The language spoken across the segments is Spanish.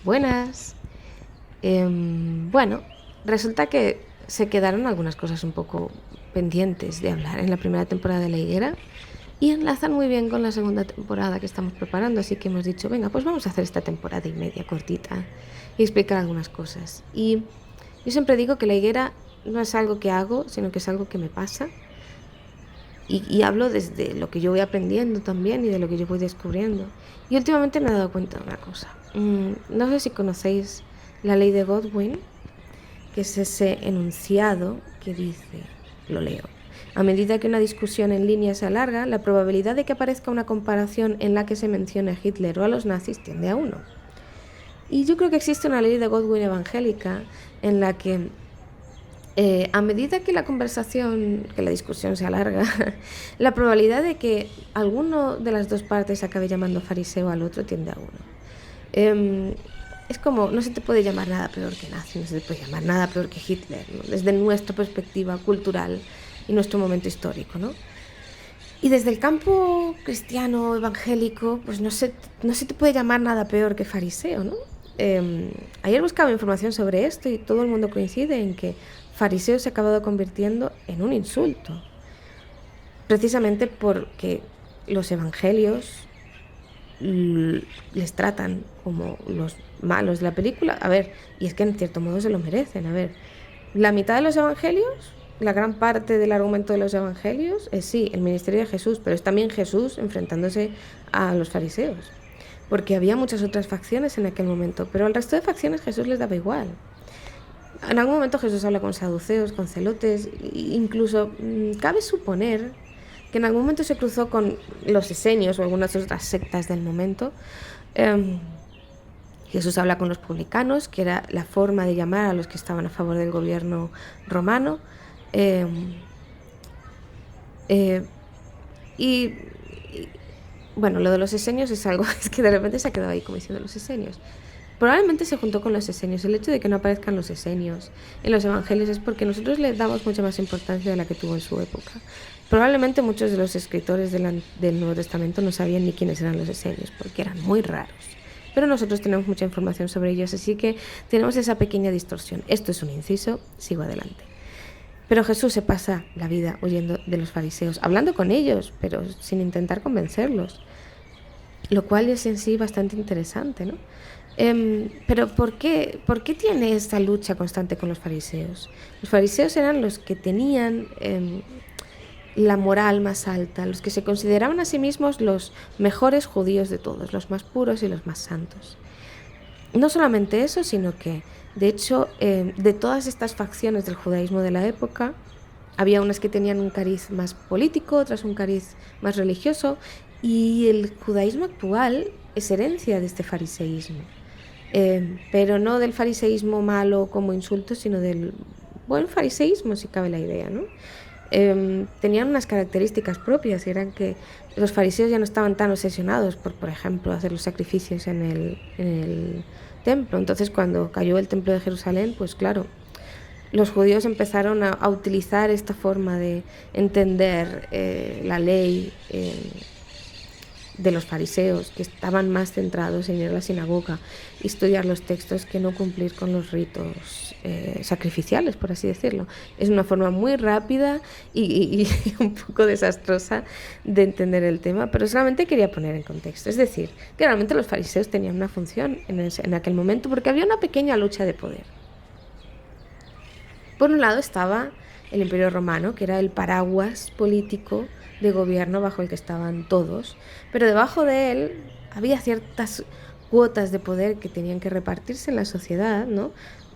Buenas. Bueno, resulta que se quedaron algunas cosas un poco pendientes de hablar en la primera temporada de La Higuera y enlazan muy bien con la segunda temporada que estamos preparando, así que hemos dicho, venga, pues vamos a hacer esta temporada y media cortita y explicar algunas cosas. Y yo siempre digo que La Higuera no es algo que hago, sino que es algo que me pasa y hablo desde lo que yo voy aprendiendo también y de lo que yo voy descubriendo. Y últimamente me he dado cuenta de una cosa. No sé si conocéis la ley de Godwin, que es ese enunciado que dice, lo leo: a medida que una discusión en línea se alarga, la probabilidad de que aparezca una comparación en la que se mencione a Hitler o a los nazis tiende a 1. Y yo creo que existe una ley de Godwin evangélica en la que a medida que la discusión se alarga, la probabilidad de que alguno de las dos partes acabe llamando fariseo al otro tiende a 1. Es como, no se te puede llamar nada peor que nazi, no se te puede llamar nada peor que Hitler, ¿no? Desde nuestra perspectiva cultural y nuestro momento histórico, ¿no? Y desde el campo cristiano, evangélico, pues no se te puede llamar nada peor que fariseo, ¿no? Ayer buscaba información sobre esto y todo el mundo coincide en que fariseo se ha acabado convirtiendo en un insulto, precisamente porque los evangelios les tratan como los malos de la película. A ver, y es que en cierto modo se lo merecen. A ver, la mitad de los evangelios, la gran parte del argumento de los evangelios es sí, el ministerio de Jesús, pero es también Jesús enfrentándose a los fariseos, porque había muchas otras facciones en aquel momento, pero al resto de facciones Jesús les daba igual. En algún momento Jesús habla con saduceos, con celotes, incluso cabe suponer que en algún momento se cruzó con los esenios o algunas otras sectas del momento. Jesús habla con los publicanos, que era la forma de llamar a los que estaban a favor del gobierno romano. Y bueno, lo de los esenios es algo, es que de repente se ha quedado ahí como diciendo los esenios. Probablemente se juntó con los esenios. El hecho de que no aparezcan los esenios en los evangelios es porque nosotros le damos mucha más importancia de la que tuvo en su época. Probablemente muchos de los escritores del Nuevo Testamento no sabían ni quiénes eran los esenios, porque eran muy raros. Pero nosotros tenemos mucha información sobre ellos, así que tenemos esa pequeña distorsión. Esto es un inciso, sigo adelante. Pero Jesús se pasa la vida huyendo de los fariseos, hablando con ellos, pero sin intentar convencerlos, lo cual es en sí bastante interesante, ¿no? Pero ¿por qué tiene esta lucha constante con los fariseos? Los fariseos eran los que tenían la moral más alta, los que se consideraban a sí mismos los mejores judíos de todos, los más puros y los más santos. No solamente eso, sino que, de hecho, de todas estas facciones del judaísmo de la época, había unas que tenían un cariz más político, otras un cariz más religioso, y el judaísmo actual es herencia de este fariseísmo. Pero no del fariseísmo malo como insulto, sino del buen fariseísmo, si cabe la idea, ¿no? Tenían unas características propias, y eran que los fariseos ya no estaban tan obsesionados por ejemplo, hacer los sacrificios en el templo. Entonces, cuando cayó el templo de Jerusalén, pues claro, los judíos empezaron a utilizar esta forma de entender la ley de los fariseos, que estaban más centrados en ir a la sinagoga y estudiar los textos que no cumplir con los ritos sacrificiales, por así decirlo. Es una forma muy rápida y un poco desastrosa de entender el tema, pero solamente quería poner en contexto. Es decir, que realmente los fariseos tenían una función en aquel momento, porque había una pequeña lucha de poder. Por un lado estaba el Imperio Romano, que era el paraguas político de gobierno bajo el que estaban todos, pero debajo de él había ciertas cuotas de poder que tenían que repartirse en la sociedad, ¿no?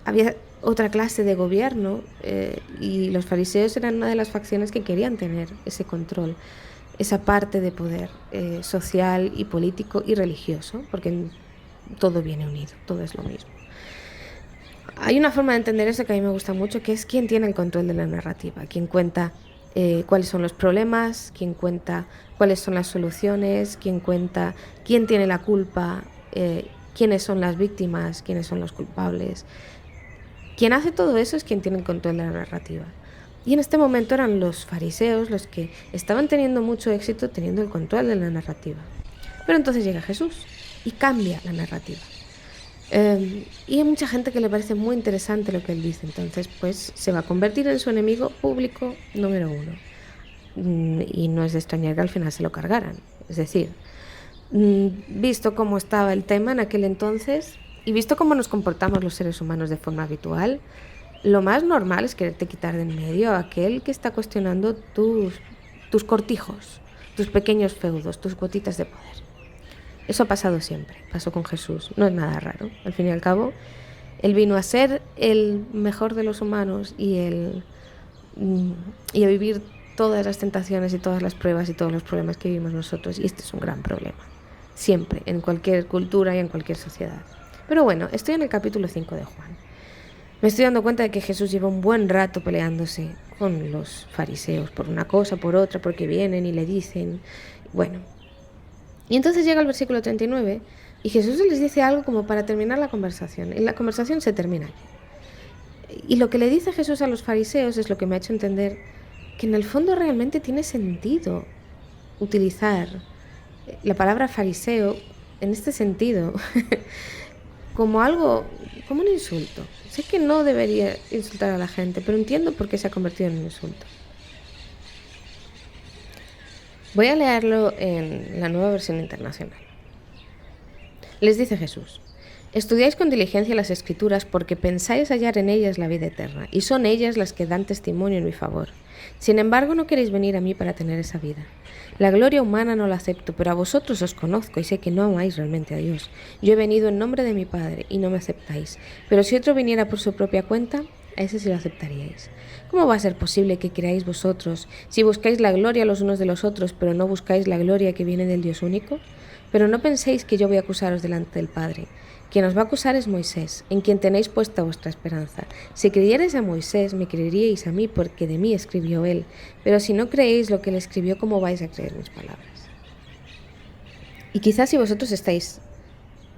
Había otra clase de gobierno y los fariseos eran una de las facciones que querían tener ese control, esa parte de poder social y político y religioso, porque todo viene unido, todo es lo mismo. Hay una forma de entender eso que a mí me gusta mucho, que es quién tiene el control de la narrativa, quién cuenta cuáles son los problemas, quién cuenta cuáles son las soluciones, quién cuenta quién tiene la culpa, quiénes son las víctimas, quiénes son los culpables. Quien hace todo eso es quien tiene el control de la narrativa. Y en este momento eran los fariseos los que estaban teniendo mucho éxito teniendo el control de la narrativa. Pero entonces llega Jesús y cambia la narrativa. Y hay mucha gente que le parece muy interesante lo que él dice, entonces pues se va a convertir en su enemigo público número uno. Y no es de extrañar que al final se lo cargaran. Es decir, visto cómo estaba el tema en aquel entonces y visto cómo nos comportamos los seres humanos de forma habitual, lo más normal es quererte quitar de en medio a aquel que está cuestionando tus cortijos, tus pequeños feudos, tus cuotitas de poder. Eso ha pasado siempre, pasó con Jesús, no es nada raro. Al fin y al cabo, él vino a ser el mejor de los humanos y a vivir todas las tentaciones y todas las pruebas y todos los problemas que vivimos nosotros, y este es un gran problema, siempre, en cualquier cultura y en cualquier sociedad. Pero bueno, estoy en el capítulo 5 de Juan. Me estoy dando cuenta de que Jesús lleva un buen rato peleándose con los fariseos, por una cosa, por otra, porque vienen y le dicen, bueno. Y entonces llega el versículo 39 y Jesús les dice algo como para terminar la conversación, y la conversación se termina aquí. Y lo que le dice Jesús a los fariseos es lo que me ha hecho entender que en el fondo realmente tiene sentido utilizar la palabra fariseo en este sentido como algo, como un insulto. Sé que no debería insultar a la gente, pero entiendo por qué se ha convertido en un insulto. Voy a leerlo en la Nueva Versión Internacional. Les dice Jesús: estudiáis con diligencia las Escrituras porque pensáis hallar en ellas la vida eterna, y son ellas las que dan testimonio en mi favor. Sin embargo, no queréis venir a mí para tener esa vida. La gloria humana no la acepto, pero a vosotros os conozco y sé que no amáis realmente a Dios. Yo he venido en nombre de mi Padre y no me aceptáis, pero si otro viniera por su propia cuenta, a ese sí lo aceptaríais. ¿Cómo va a ser posible que creáis vosotros si buscáis la gloria los unos de los otros, pero no buscáis la gloria que viene del Dios único? Pero no penséis que yo voy a acusaros delante del Padre. Quien os va a acusar es Moisés, en quien tenéis puesta vuestra esperanza. Si creyerais a Moisés, me creeríais a mí, porque de mí escribió él. Pero si no creéis lo que él escribió, ¿cómo vais a creer mis palabras? Y quizás si vosotros estáis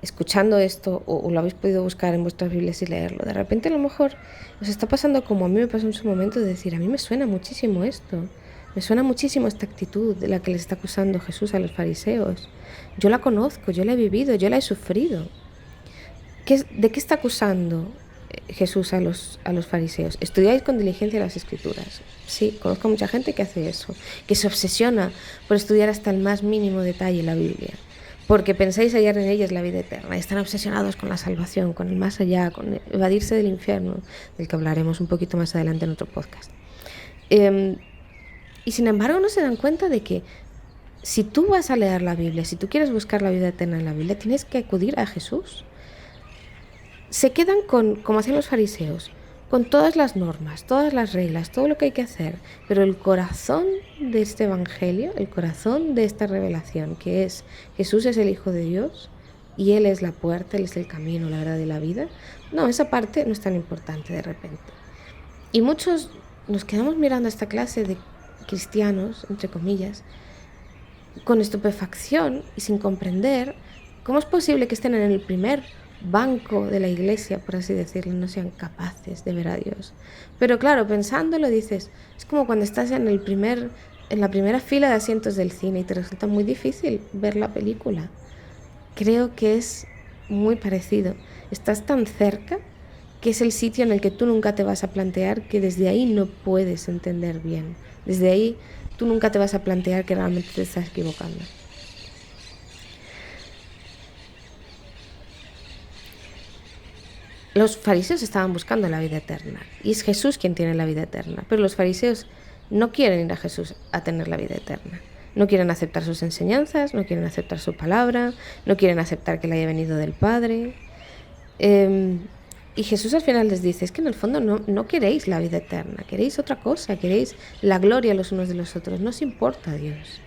escuchando esto o lo habéis podido buscar en vuestras Biblias y leerlo, de repente a lo mejor os está pasando como a mí me pasó en su momento, de decir, a mí me suena muchísimo esto. Me suena muchísimo esta actitud de la que les está acusando Jesús a los fariseos. Yo la conozco, yo la he vivido, yo la he sufrido. ¿De qué está acusando Jesús a los fariseos? Estudiáis con diligencia las Escrituras. Sí, conozco a mucha gente que hace eso, que se obsesiona por estudiar hasta el más mínimo detalle la Biblia, porque pensáis hallar en ellas la vida eterna. Están obsesionados con la salvación, con el más allá, con evadirse del infierno, del que hablaremos un poquito más adelante en otro podcast. Y sin embargo no se dan cuenta de que si tú vas a leer la Biblia, si tú quieres buscar la vida eterna en la Biblia, tienes que acudir a Jesús. Se quedan como hacían los fariseos, con todas las normas, todas las reglas, todo lo que hay que hacer, pero el corazón de este evangelio, el corazón de esta revelación, que es Jesús es el Hijo de Dios y Él es la puerta, Él es el camino, la verdad y la vida, no, esa parte no es tan importante de repente. Y muchos nos quedamos mirando a esta clase de cristianos, entre comillas, con estupefacción y sin comprender cómo es posible que estén en el primer banco de la iglesia, por así decirlo, no sean capaces de ver a Dios. Pero claro, pensándolo dices, es como cuando estás en la primera fila de asientos del cine y te resulta muy difícil ver la película. Creo que es muy parecido. Estás tan cerca que es el sitio en el que tú nunca te vas a plantear que desde ahí no puedes entender bien. Desde ahí tú nunca te vas a plantear que realmente te estás equivocando. Los fariseos estaban buscando la vida eterna y es Jesús quien tiene la vida eterna, pero los fariseos no quieren ir a Jesús a tener la vida eterna. No quieren aceptar sus enseñanzas, no quieren aceptar su palabra, no quieren aceptar que le haya venido del Padre. Y Jesús al final les dice, es que en el fondo no queréis la vida eterna, queréis otra cosa, queréis la gloria los unos de los otros, no os importa Dios.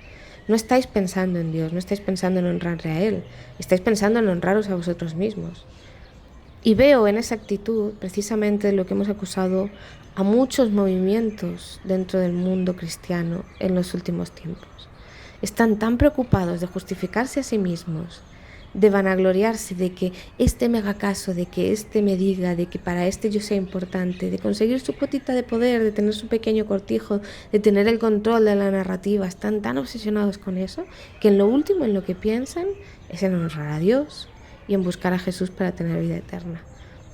No estáis pensando en Dios, no estáis pensando en honrarle a Él, estáis pensando en honraros a vosotros mismos. Y veo en esa actitud precisamente lo que hemos acusado a muchos movimientos dentro del mundo cristiano en los últimos tiempos. Están tan preocupados de justificarse a sí mismos, de vanagloriarse de que este me haga caso, de que este me diga, de que para este yo sea importante, de conseguir su cuotita de poder, de tener su pequeño cortijo, de tener el control de la narrativa. Están tan obsesionados con eso que en lo último en lo que piensan es en honrar a Dios y en buscar a Jesús para tener vida eterna.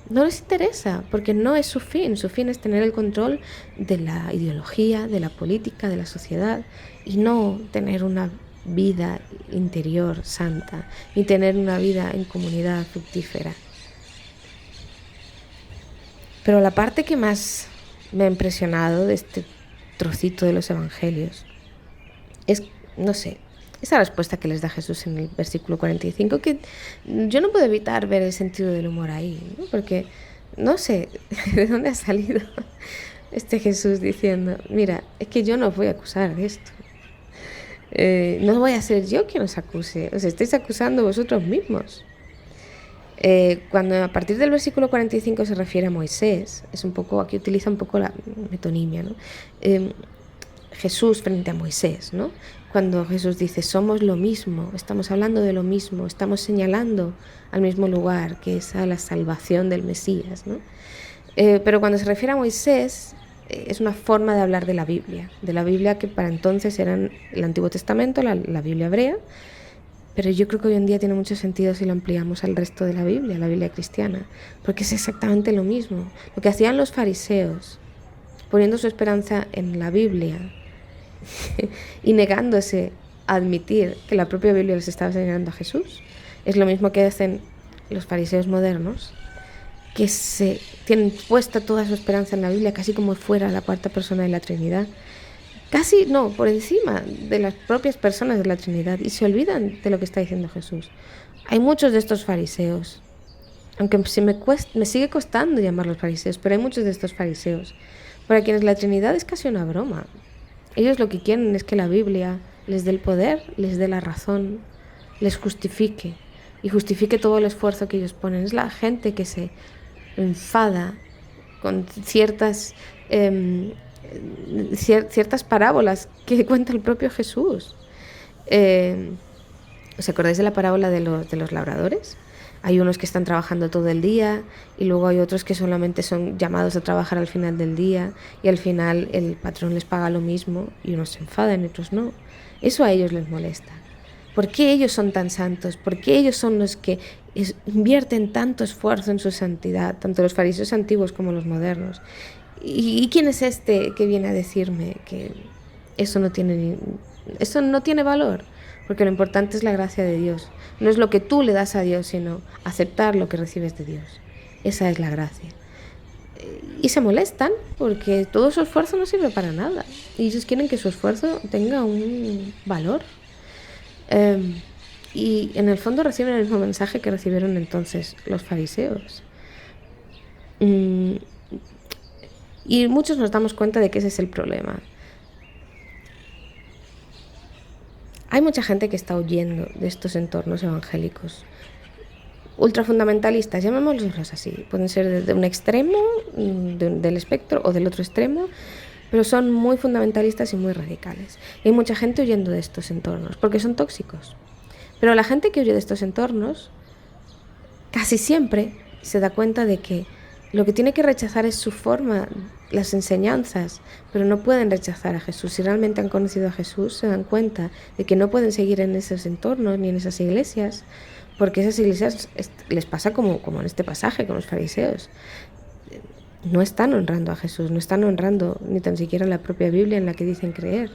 No les interesa, porque no es su fin es tener el control de la ideología, de la política, de la sociedad, y no tener una vida interior santa, ni tener una vida en comunidad fructífera. Pero la parte que más me ha impresionado de este trocito de los evangelios es, no sé, esa respuesta que les da Jesús en el versículo 45, que yo no puedo evitar ver el sentido del humor ahí, ¿no? Porque no sé de dónde ha salido este Jesús diciendo, mira, es que yo no os voy a acusar de esto. No voy a ser yo quien os acuse, os estáis acusando vosotros mismos. Cuando a partir del versículo 45 se refiere a Moisés, es un poco, aquí utiliza un poco la metonimia, ¿no? Jesús frente a Moisés, ¿no? Cuando Jesús dice somos lo mismo, estamos hablando de lo mismo, estamos señalando al mismo lugar, que es a la salvación del Mesías, ¿no? Pero cuando se refiere a Moisés, es una forma de hablar de la Biblia que para entonces era el Antiguo Testamento, la Biblia hebrea, pero yo creo que hoy en día tiene mucho sentido si lo ampliamos al resto de la Biblia cristiana, porque es exactamente lo mismo. Lo que hacían los fariseos, poniendo su esperanza en la Biblia y negándose a admitir que la propia Biblia les estaba señalando a Jesús, es lo mismo que hacen los fariseos modernos, que se tienen puesta toda su esperanza en la Biblia, casi como fuera la cuarta persona de la Trinidad. Casi no, por encima de las propias personas de la Trinidad, y se olvidan de lo que está diciendo Jesús. Hay muchos de estos fariseos, aunque me sigue costando llamarlos fariseos, pero hay muchos de estos fariseos para quienes la Trinidad es casi una broma. Ellos lo que quieren es que la Biblia les dé el poder, les dé la razón, les justifique y justifique todo el esfuerzo que ellos ponen. Es la gente que se enfada con ciertas parábolas que cuenta el propio Jesús. ¿Os acordáis de la parábola de los labradores? Hay unos que están trabajando todo el día y luego hay otros que solamente son llamados a trabajar al final del día y al final el patrón les paga lo mismo y unos se enfadan y otros no. Eso a ellos les molesta. ¿Por qué ellos son tan santos? ¿Por qué ellos son los que invierten tanto esfuerzo en su santidad, tanto los fariseos antiguos como los modernos? ¿Y quién es este que viene a decirme que eso no tiene valor? Porque lo importante es la gracia de Dios. No es lo que tú le das a Dios, sino aceptar lo que recibes de Dios. Esa es la gracia. Y se molestan porque todo su esfuerzo no sirve para nada. Y ellos quieren que su esfuerzo tenga un valor. Y en el fondo reciben el mismo mensaje que recibieron entonces los fariseos. Y muchos nos damos cuenta de que ese es el problema. Hay mucha gente que está huyendo de estos entornos evangélicos. Ultrafundamentalistas, llamémoslos así. Pueden ser de un extremo del espectro o del otro extremo, pero son muy fundamentalistas y muy radicales. Y hay mucha gente huyendo de estos entornos porque son tóxicos. Pero la gente que huye de estos entornos casi siempre se da cuenta de que lo que tiene que rechazar es su forma, las enseñanzas, pero no pueden rechazar a Jesús. Si realmente han conocido a Jesús, se dan cuenta de que no pueden seguir en esos entornos ni en esas iglesias, porque esas iglesias les pasa como en este pasaje con los fariseos. No están honrando a Jesús, no están honrando ni tan siquiera la propia Biblia en la que dicen creer.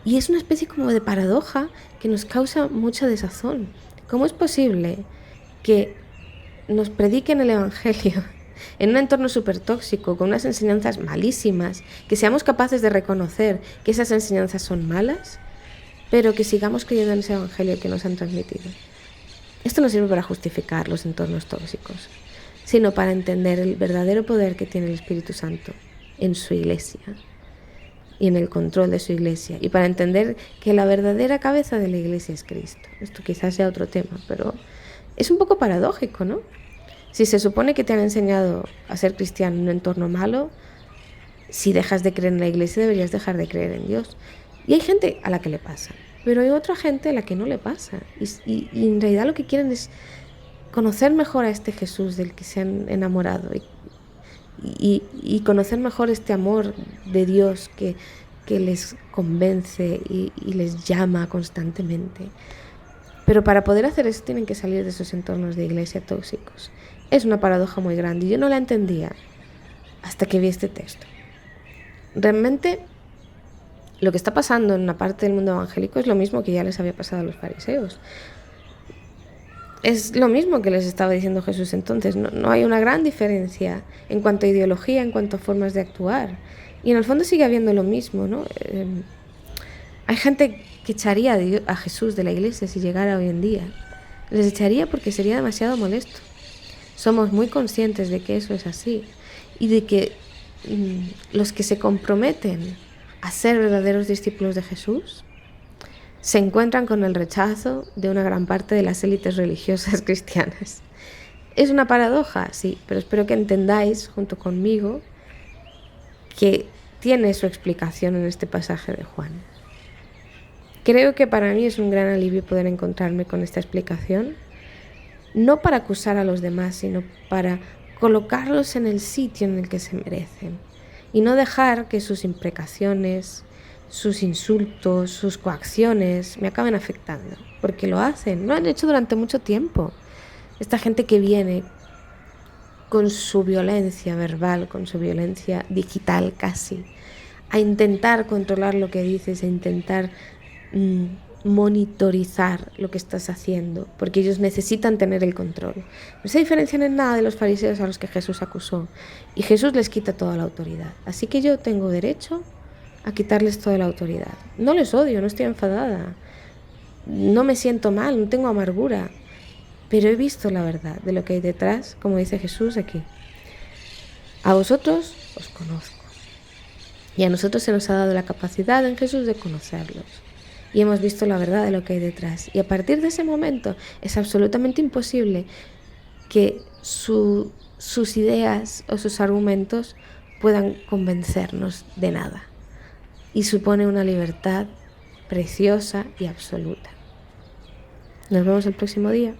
Y es una especie como de paradoja que nos causa mucha desazón. ¿Cómo es posible que nos prediquen el Evangelio en un entorno súper tóxico, con unas enseñanzas malísimas, que seamos capaces de reconocer que esas enseñanzas son malas, pero que sigamos creyendo en ese Evangelio que nos han transmitido? Esto no sirve para justificar los entornos tóxicos, sino para entender el verdadero poder que tiene el Espíritu Santo en su iglesia y en el control de su iglesia, y para entender que la verdadera cabeza de la iglesia es Cristo. Esto quizás sea otro tema, pero es un poco paradójico, ¿no? Si se supone que te han enseñado a ser cristiano en un entorno malo, si dejas de creer en la iglesia deberías dejar de creer en Dios. Y hay gente a la que le pasa, pero hay otra gente a la que no le pasa. Y en realidad lo que quieren es conocer mejor a este Jesús del que se han enamorado y conocer mejor este amor de Dios que les convence y les llama constantemente. Pero para poder hacer eso tienen que salir de esos entornos de iglesia tóxicos. Es una paradoja muy grande. Yo no la entendía hasta que vi este texto. Realmente lo que está pasando en una parte del mundo evangélico es lo mismo que ya les había pasado a los fariseos. Es lo mismo que les estaba diciendo Jesús entonces. No hay una gran diferencia en cuanto a ideología, en cuanto a formas de actuar. Y en el fondo sigue habiendo lo mismo, ¿no? Hay gente que echaría a Jesús de la iglesia si llegara hoy en día. Les echaría porque sería demasiado molesto. Somos muy conscientes de que eso es así y de que los que se comprometen a ser verdaderos discípulos de Jesús se encuentran con el rechazo de una gran parte de las élites religiosas cristianas. Es una paradoja, sí, pero espero que entendáis junto conmigo que tiene su explicación en este pasaje de Juan. Creo que para mí es un gran alivio poder encontrarme con esta explicación, no para acusar a los demás, sino para colocarlos en el sitio en el que se merecen y no dejar que sus imprecaciones, sus insultos, sus coacciones me acaben afectando, porque lo hacen, lo han hecho durante mucho tiempo. Esta gente que viene con su violencia verbal, con su violencia digital casi, a intentar controlar lo que dices, a intentar monitorizar lo que estás haciendo, porque ellos necesitan tener el control. No se diferencian en nada de los fariseos a los que Jesús acusó, y Jesús les quita toda la autoridad. Así que yo tengo derecho a quitarles toda la autoridad. No les odio, no estoy enfadada, no me siento mal, no tengo amargura, pero he visto la verdad de lo que hay detrás, como dice Jesús aquí. A vosotros os conozco, y a nosotros se nos ha dado la capacidad en Jesús de conocerlos. Y hemos visto la verdad de lo que hay detrás. Y a partir de ese momento es absolutamente imposible que sus ideas o sus argumentos puedan convencernos de nada. Y supone una libertad preciosa y absoluta. Nos vemos el próximo día.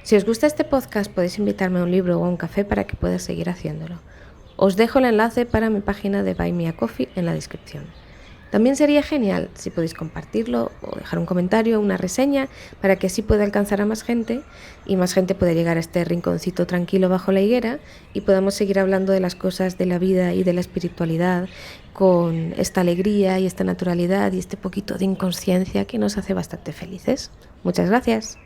Si os gusta este podcast podéis invitarme a un libro o a un café para que pueda seguir haciéndolo. Os dejo el enlace para mi página de Buy Me a Coffee en la descripción. También sería genial si podéis compartirlo o dejar un comentario o una reseña para que así pueda alcanzar a más gente y más gente pueda llegar a este rinconcito tranquilo bajo la higuera y podamos seguir hablando de las cosas de la vida y de la espiritualidad con esta alegría y esta naturalidad y este poquito de inconsciencia que nos hace bastante felices. Muchas gracias.